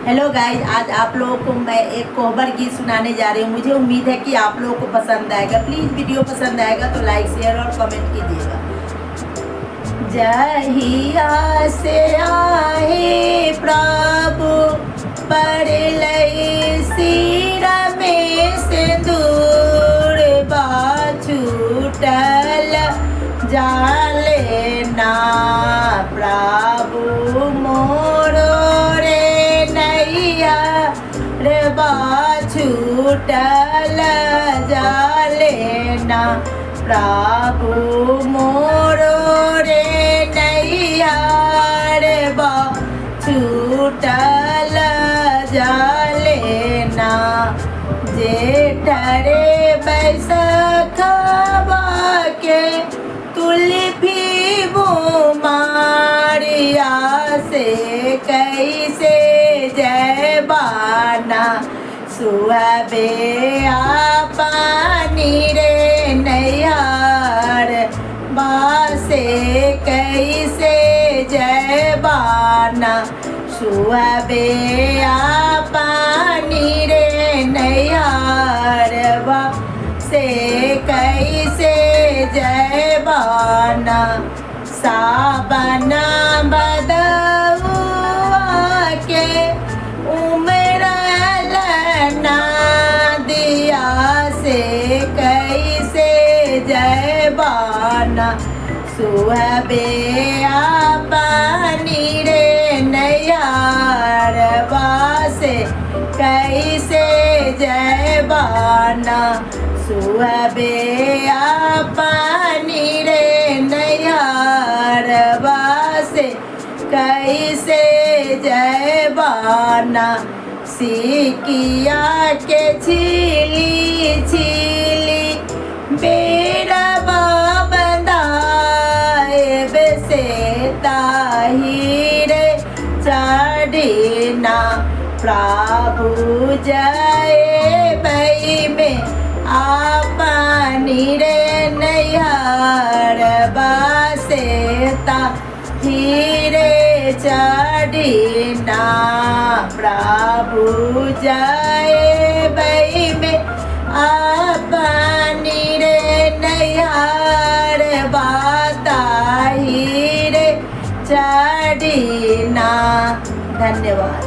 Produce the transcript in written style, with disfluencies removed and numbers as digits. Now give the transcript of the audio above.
Hello guys, आज आप लोगों को मैं एक कोहबर गीत सुनाने जा रही हूँ। मुझे उम्मीद है कि आप लोगों को पसंद आएगा। प्लीज़ वीडियो पसंद आएगा तो लाइक शेयर और कमेंट कीजिएगा। जहिया से आहे प्रभु पर लई सिर में से दूर छूटल जाले ना प्रभु मोरो रे नैया रे छूटल जाले ना प्रभु मोरो रे नैया रे छूटल जाले ना जेठरे बैसखवा के तुलफी मारिया से कैसे जय बाना सुहबे पानी रे नैयार बासे कैसे जय बाना सुहबे पानी रे नैयार बासे कैसे जय बाना साबना बदुआ के उमरल ना दिया से कैसे जय बाना सुहबे पानी रे नैयार बासे कैसे जय बाना सुहबे पानी रे नैयार बासे कैसे जय बाना सिकिया के छिली छिली बेरबा बंधाए बेसे ताहिरे चढ़ना प्रभु जय बई में पानी रे नैयार बासे ताहिरे चढ़ना प्रभु जय